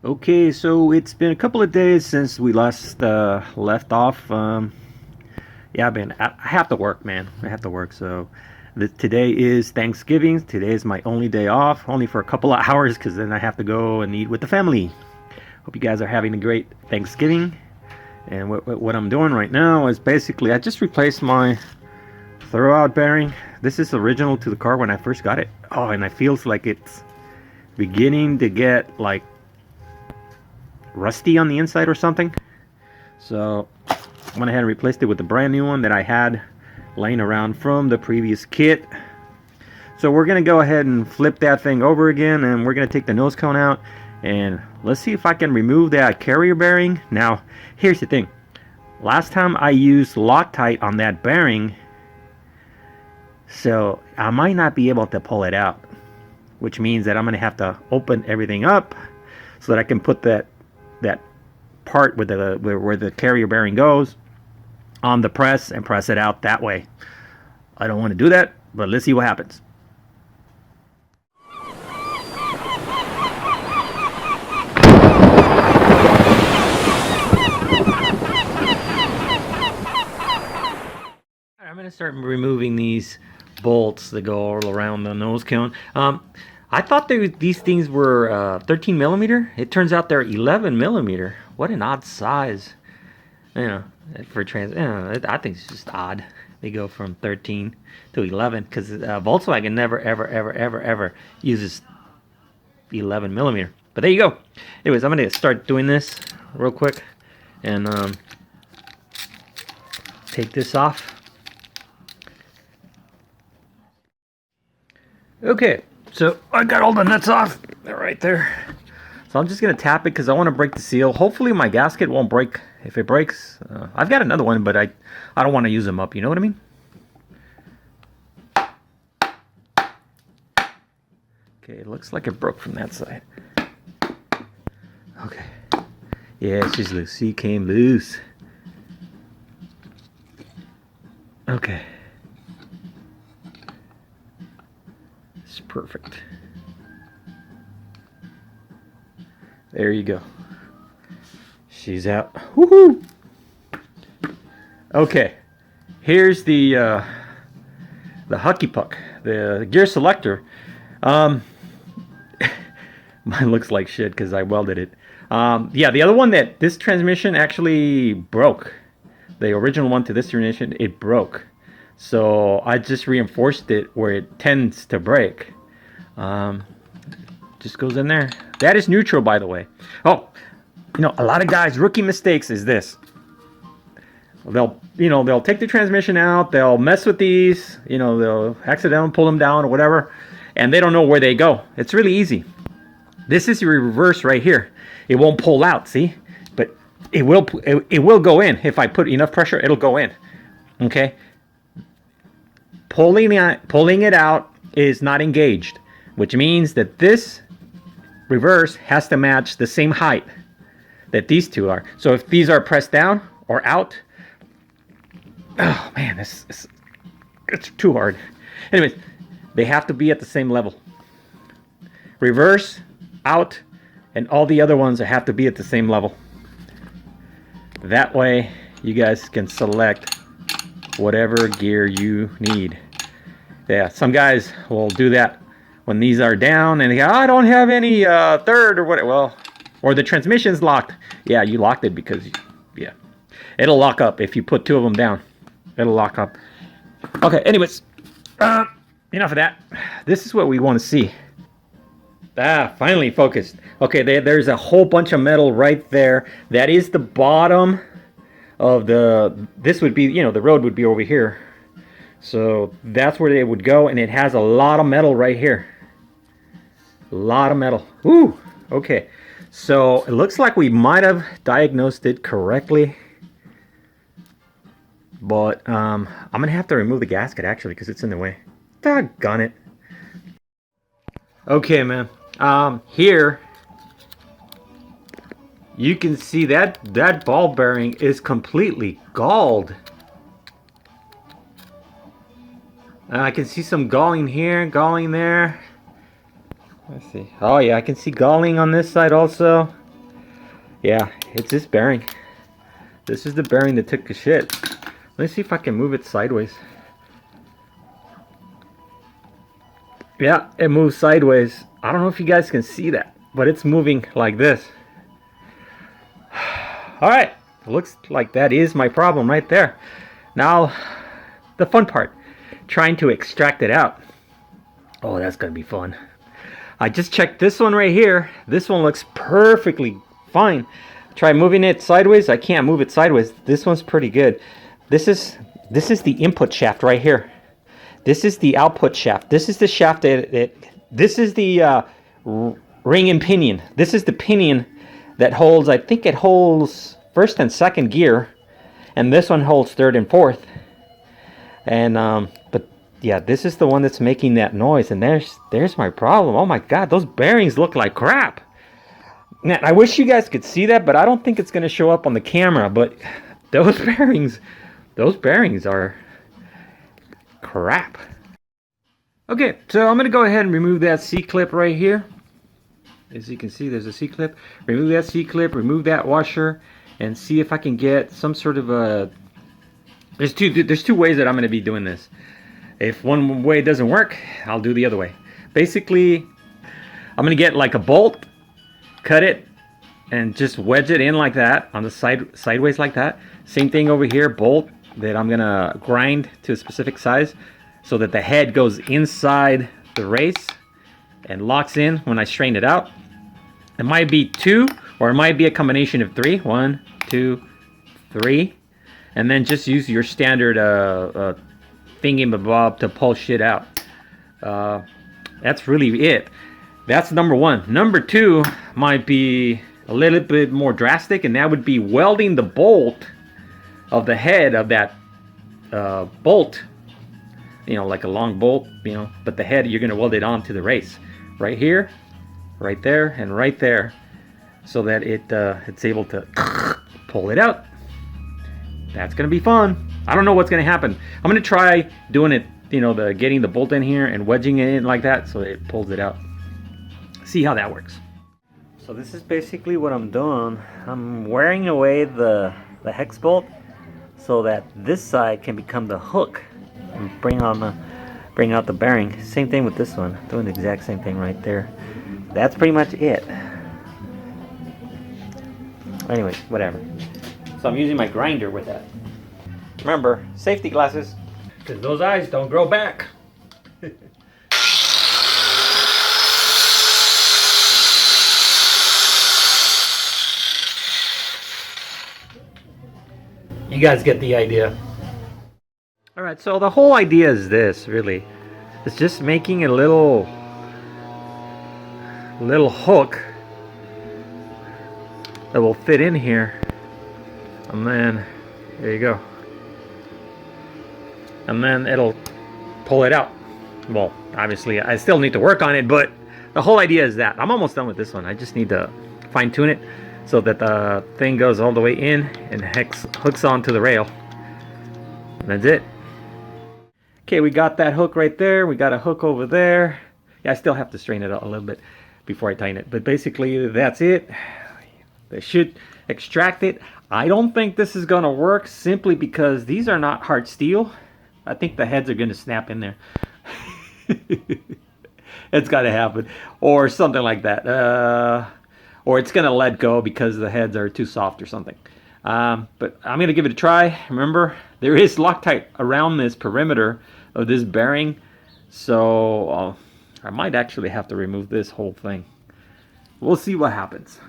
Okay, so it's been a couple of days since we last left off. Yeah, I have to work, man. I have to work. So today is Thanksgiving. Today is my only day off, only for a couple of hours, because then I have to go and eat with the family. Hope you guys are having a great Thanksgiving. And what I'm doing right now is basically I just replaced my throwout bearing. This is original to the car when I first got it. Oh, and it feels like it's beginning to get like rusty on the inside or something. So I went ahead and replaced it with the brand new one that I had laying around from the previous kit. So we're gonna go ahead and flip that thing over again, and we're gonna take the nose cone out, and let's see if I can remove that carrier bearing. Now here's the thing, last time I used Loctite on that bearing, so I might not be able to pull it out, which means that I'm gonna have to open everything up so that I can put that part with where the carrier bearing goes on the press and press it out that way. I don't want to do that, but let's see what happens. I'm going to start removing these bolts that go all around the nose cone. I thought these things were 13 millimeter. It turns out they're 11 millimeter. What an odd size. You know, for I think it's just odd. They go from 13 to 11 because Volkswagen never, ever uses 11 millimeter. But there you go. Anyways, I'm going to start doing this real quick and take this off. Okay. So I got all the nuts off. They're right there. So I'm just going to tap it because I want to break the seal. Hopefully my gasket won't break. If it breaks, I've got another one, but I don't want to use them up. You know what I mean? Okay, it looks like it broke from that side. Okay. Yeah, she's loose. She came loose. Okay. It's perfect. There you go. She's out. Woohoo! Okay. Here's the Hucky Puck, the gear selector. Mine looks like shit because I welded it. Yeah, the other one this transmission actually broke. The original one to this transmission, it broke. So I just reinforced it where it tends to break. Just goes in there. That is neutral, by the way. Oh, you know, a lot of guys' rookie mistakes is this. They'll take the transmission out, they'll mess with these, they'll accidentally pull them down or whatever, and they don't know where they go. It's really easy. This is your reverse right here. It won't pull out, see? But it will go in. If I put enough pressure, it'll go in. Okay? Pulling it out is not engaged, which means that this reverse has to match the same height that these two are. So if these are pressed down or out, oh man, it's too hard. Anyways, they have to be at the same level. Reverse, out, and all the other ones have to be at the same level. That way, you guys can select whatever gear you need. Yeah, some guys will do that when these are down and they go, I don't have any third or what. Well, or the transmission's locked. Yeah, you locked it because, yeah, it'll lock up if you put two of them down. It'll lock up. Okay, anyways, enough of that. This is what we want to see. Finally focused. Okay, there's a whole bunch of metal right there. That is the bottom of this would be, the road would be over here. So that's where they would go, and it has a lot of metal right here. A lot of metal. Ooh, okay. So it looks like we might have diagnosed it correctly. But I'm going to have to remove the gasket, actually, because it's in the way. Doggone it. Okay, man. Here, you can see that ball bearing is completely galled. I can see some galling here, galling there. Let's see. Oh yeah, I can see galling on this side also. Yeah, it's this bearing. This is the bearing that took a shit. Let's see if I can move it sideways. Yeah, it moves sideways. I don't know if you guys can see that, but it's moving like this. Alright, looks like that is my problem right there. Now, the fun part, trying to extract it out. Oh, that's gonna be fun. I just checked this one right here. This one looks perfectly fine. Try moving it sideways. I can't move it sideways. This one's pretty good. This is the input shaft right here. This is the output shaft. This is the shaft this is the ring and pinion. This is the pinion that holds, I think it holds first and second gear, and this one holds third and fourth. And but yeah, this is the one that's making that noise, and there's my problem. Oh my god, those bearings look like crap. Man, I wish you guys could see that, but I don't think it's going to show up on the camera. But those bearings are crap. Okay, so I'm going to go ahead and remove that C-clip right here. As you can see, there's a C-clip. Remove that C-clip, remove that washer, and see if I can get some sort of a... There's two ways that I'm going to be doing this. If one way doesn't work, I'll do the other way. Basically, I'm going to get like a bolt, cut it, and just wedge it in like that, on the sideways like that. Same thing over here, bolt that I'm going to grind to a specific size so that the head goes inside the race and locks in when I strain it out. It might be 2, or it might be a combination of 3. 1, 2, 3. And then just use your standard thingy-mabob to pull shit out. That's really it. That's number 1. Number 2 might be a little bit more drastic, and that would be welding the bolt of the head of that bolt. You know, like a long bolt, you know, but the head, you're going to weld it onto the race. Right here, right there, and right there, so that it's able to pull it out. That's gonna be fun. I don't know what's gonna happen. I'm gonna try doing it, you know, getting the bolt in here and wedging it in like that so it pulls it out. See how that works. So this is basically what I'm doing. I'm wearing away the hex bolt so that this side can become the hook and bring out the bearing. Same thing with this one. Doing the exact same thing right there. That's pretty much it. Anyways, whatever. So I'm using my grinder with that. Remember, safety glasses, because those eyes don't grow back. You guys get the idea. Alright, so the whole idea is this, really. It's just making a little hook that will fit in here, and then there you go, and then it'll pull it out. Well, obviously I still need to work on it, but the whole idea is that I'm almost done with this one. I just need to fine-tune it so that the thing goes all the way in and hooks onto the rail, and that's it. Okay, we got that hook right there. We got a hook over there. Yeah, I still have to strain it out a little bit before I tighten it, but basically that's it. They should extract it. I don't think this is going to work simply because these are not hard steel. I think the heads are going to snap in there. It's got to happen. Or something like that. Or it's going to let go because the heads are too soft or something. But I'm going to give it a try. Remember, there is Loctite around this perimeter of this bearing. So I might actually have to remove this whole thing. We'll see what happens.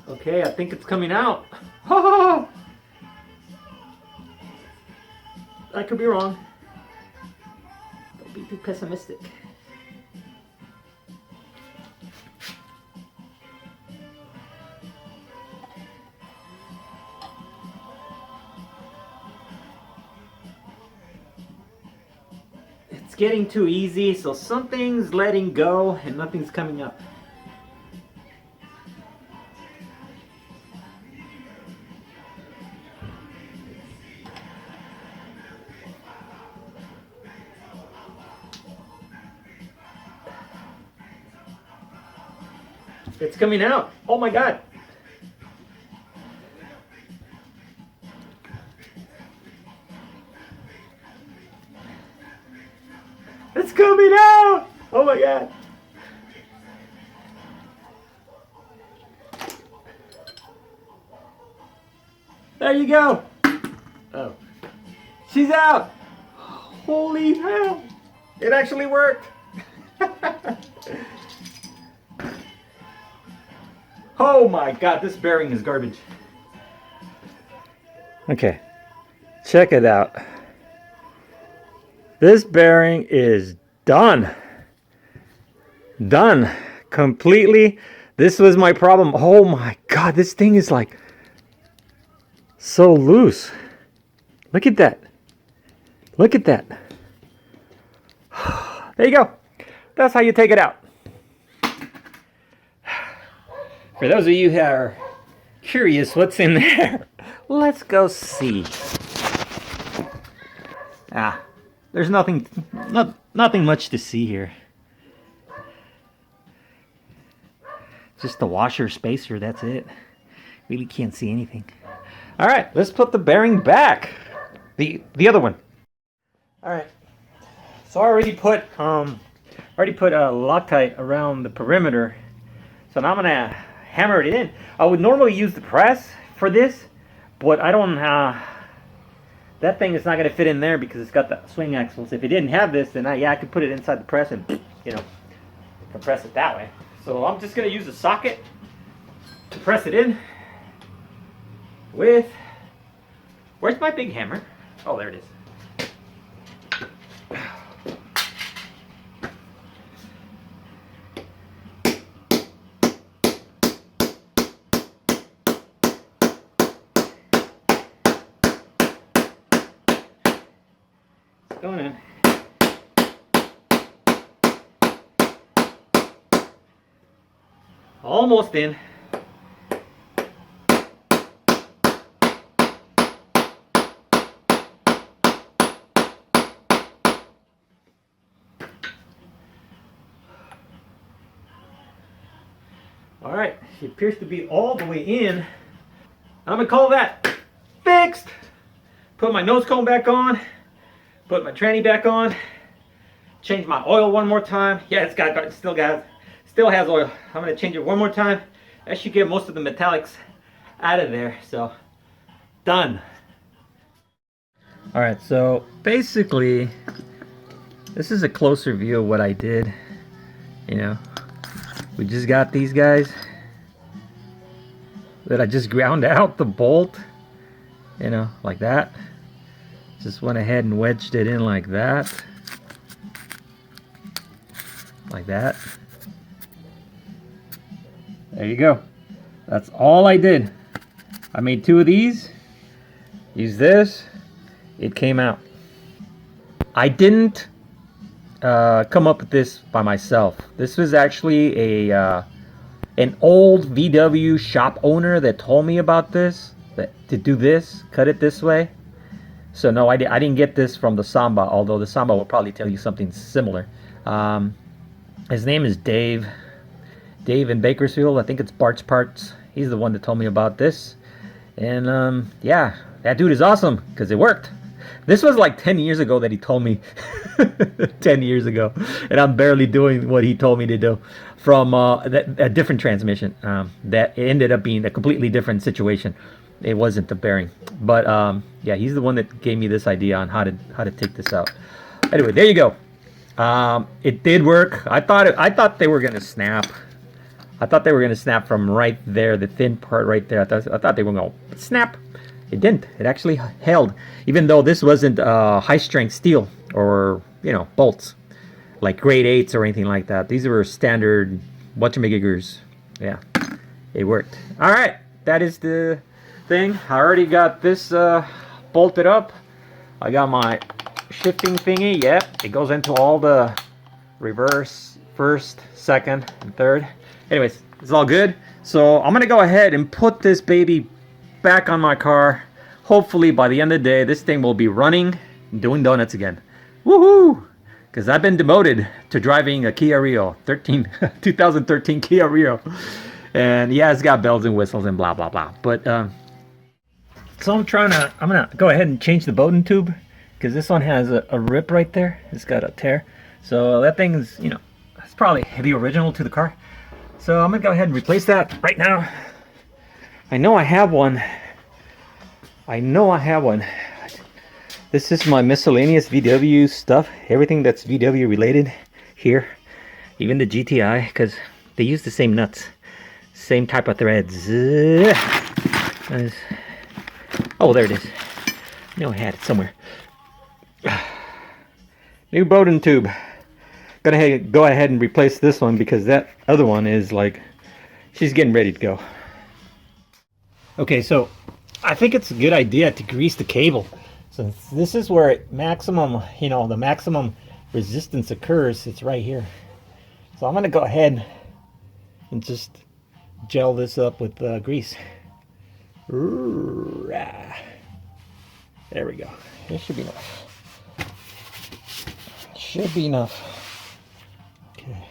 Okay, I think it's coming out. I could be wrong. Don't be too pessimistic. getting too easy, so something's letting go and nothing's coming up. It's coming out. Oh my God. It's coming out. Oh my God. There you go. Oh. She's out. Holy hell. It actually worked. Oh my God, this bearing is garbage. Okay, check it out. This bearing is done. Done. Completely. This was my problem. Oh my God, this thing is like so loose. Look at that. Look at that. There you go. That's how you take it out. For those of you who are curious what's in there, let's go see. There's nothing much to see here. Just the washer spacer, that's it. Really can't see anything. All right, let's put the bearing back. The other one. All right. So I already put a Loctite around the perimeter. So now I'm gonna hammer it in. I would normally use the press for this, but I don't. That thing is not gonna fit in there because it's got the swing axles. If it didn't have this, then I could put it inside the press and compress it that way. So I'm just gonna use a socket to press it in with. Where's my big hammer? Oh, there it is. Going in. Almost in. All right, it appears to be all the way in. I'm gonna call that fixed. Put my nose cone back on. Put my tranny back on. Change my oil one more time. Yeah, it still has oil. I'm gonna change it one more time. That should get most of the metallics out of there. So done. All right, so basically this is a closer view of what I did. We just got these guys that I just ground out the bolt, like that. Just went ahead and wedged it in like that. Like that. There you go. That's all I did. I made 2 of these. Use this. It came out. I didn't come up with this by myself. This was actually an old VW shop owner that told me about this, to do this, cut it this way. So no, I didn't get this from the Samba, although the Samba will probably tell you something similar. His name is Dave. Dave in Bakersfield. I think it's Bart's Parts. He's the one that told me about this. And yeah, that dude is awesome because it worked. This was like 10 years ago that he told me. 10 years ago. And I'm barely doing what he told me to do. From a different transmission. That ended up being a completely different situation. It wasn't the bearing. But yeah, he's the one that gave me this idea on how to take this out. Anyway, there you go. It did work. I thought they were gonna snap. I thought they were gonna snap from right there, the thin part right there. I thought they were gonna snap. It didn't. It actually held, even though this wasn't high strength steel or bolts like grade 8s or anything like that. These were standard whatchamagiggers. Yeah, it worked. All right, that is the thing. I already got this bolted up. I got my shifting thingy, yep, it goes into all the reverse, first, second, and third. Anyways, it's all good. So I'm gonna go ahead and put this baby back on my car. Hopefully by the end of the day, this thing will be running and doing donuts again. Woohoo! Because I've been demoted to driving a Kia Rio, 2013 Kia Rio. And yeah, it's got bells and whistles and blah, blah, blah. But, so I'm gonna go ahead and change the Bowden tube. Because this one has a rip right there. It's got a tear. So that thing's, you know, it's probably the original to the car. So I'm gonna go ahead and replace that right now. I know I have one. This is my miscellaneous VW stuff. Everything that's VW related here. Even the GTI, because they use the same nuts. Same type of threads. Oh, there it is. I know I had it somewhere. New Bowden tube. Gonna go ahead and replace this one because that other one is like, she's getting ready to go. Okay, so I think it's a good idea to grease the cable. Since this is where maximum, you know, the maximum resistance occurs, it's right here. So I'm gonna go ahead and just gel this up with grease. There we go. This should be enough. Should be enough. Okay.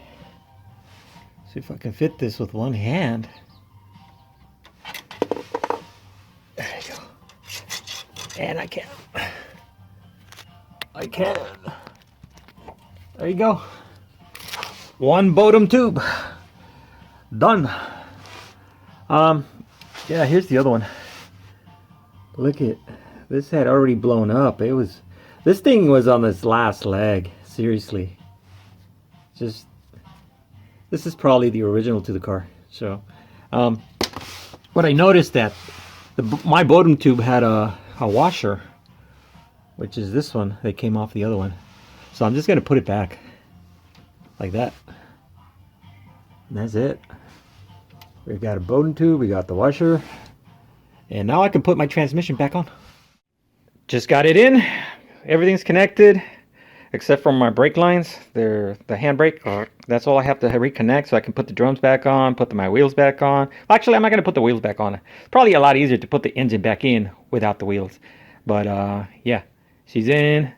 See if I can fit this with one hand. There you go. And I can. There you go. One Bowden tube. Done. Yeah, here's the other one. Look at this, had already blown up. This thing was on this last leg. Seriously. This is probably the original to the car. So, what I noticed that my Bowden tube had a washer, which is this one that came off the other one. So I'm just gonna put it back like that. And that's it. We've got a Bowden tube, we got the washer, and now I can put my transmission back on. Just got it in. Everything's connected except for my brake lines. They're the handbrake. That's all I have to reconnect so I can put the drums back on, put my wheels back on. Actually, I'm not going to put the wheels back on. Probably a lot easier to put the engine back in without the wheels. But yeah, she's in.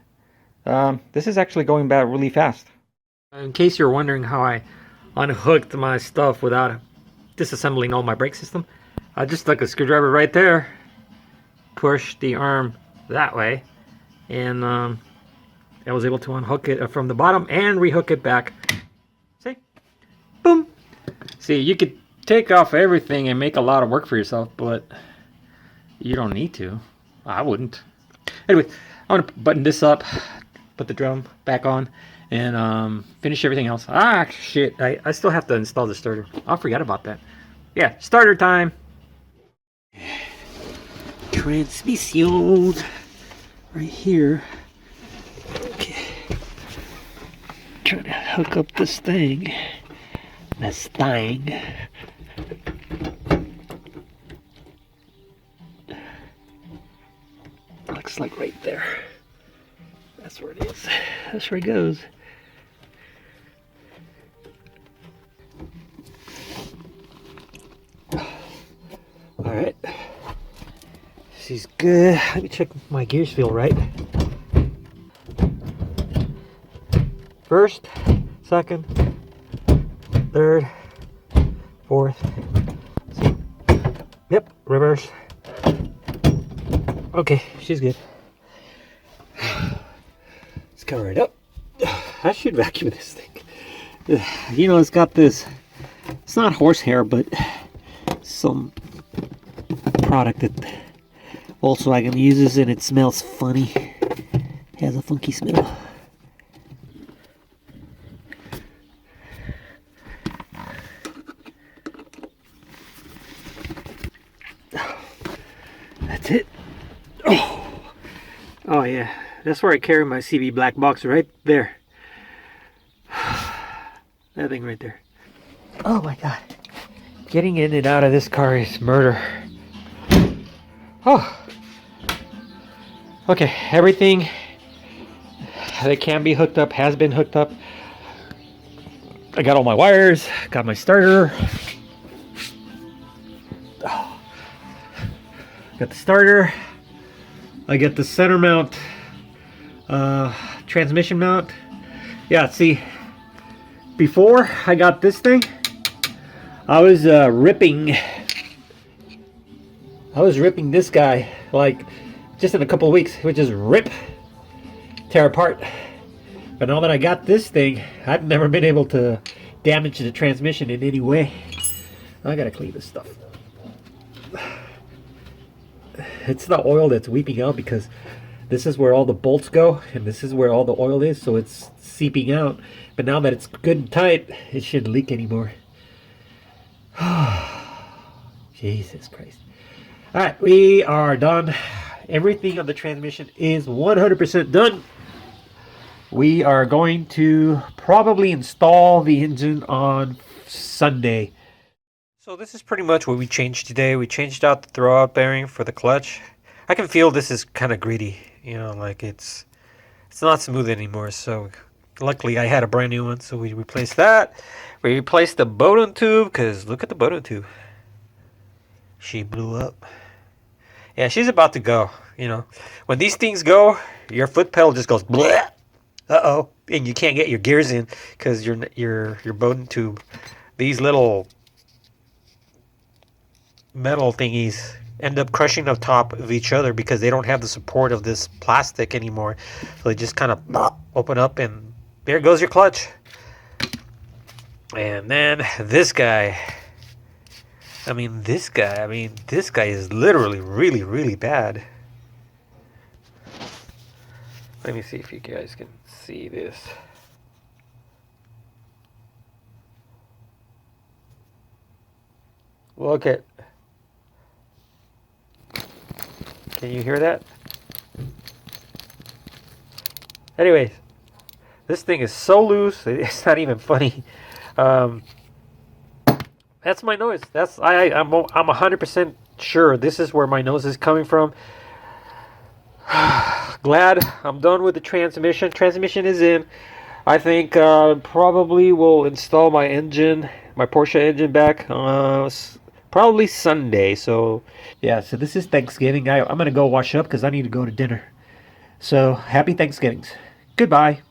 This is actually going back really fast. In case you're wondering how I unhooked my stuff without disassembling all my brake system, I just stuck a screwdriver right there, pushed the arm that way, and I was able to unhook it from the bottom and rehook it back. See? Boom! See, you could take off everything and make a lot of work for yourself, but you don't need to. I wouldn't. Anyway, I'm gonna button this up, put the drum back on, and finish everything else. Ah, shit! I still have to install the starter. I forgot about that. Yeah, starter time. Transmission right here. Okay. Trying to hook up this thing. This thing. Looks like right there. That's where it is. That's where it goes. Alright. She's good. Let me check my gears feel right. First, second, third, fourth. Yep, reverse. Okay, she's good. Let's cover it up. I should vacuum this thing. You know, it's got this, it's not horsehair, but some product that Volkswagen uses, and it smells funny. It has a funky smell. That's it. Oh yeah, that's where I carry my CB black box, right there. That thing right there. Oh my god. Getting in and out of this car is murder. Oh. Okay, everything They can be hooked up, has been hooked up. I got all my wires, got my starter. Got the starter. I get the center mount, transmission mount. Yeah, see, before I got this thing, I was ripping this guy, like, just in a couple of weeks. It would just rip, tear apart. But now that I got this thing, I've never been able to damage the transmission in any way. I gotta clean this stuff. It's the oil that's weeping out, because this is where all the bolts go, and this is where all the oil is, so it's seeping out. But now that it's good and tight, it shouldn't leak anymore. Jesus Christ. Alright, we are done. Everything on the transmission is 100% done. We are going to probably install the engine on Sunday. So this is pretty much what we changed today. We changed out the throwout bearing for the clutch. I can feel this is kind of greedy, you know, like it's not smooth anymore. So luckily I had a brand new one, so we replaced that. We replaced the Bowden tube, because look at the Bowden tube. She blew up. Yeah, she's about to go, you know. When these things go, your foot pedal just goes bleh. Uh-oh. And you can't get your gears in because your Bowden tube, these little metal thingies end up crushing the top of each other because they don't have the support of this plastic anymore. So they just kind of open up, and there goes your clutch. And then this guy. This guy is literally really, really bad. Let me see if you guys can see this. Look at. Can you hear that? Anyways, this thing is so loose, it's not even funny. That's my noise. I'm 100% sure this is where my nose is coming from. Glad I'm done with the transmission. Transmission is in. I think probably will install my engine, my Porsche engine back probably Sunday. So yeah, so this is Thanksgiving. I'm gonna go wash up because I need to go to dinner. So happy Thanksgivings. Goodbye.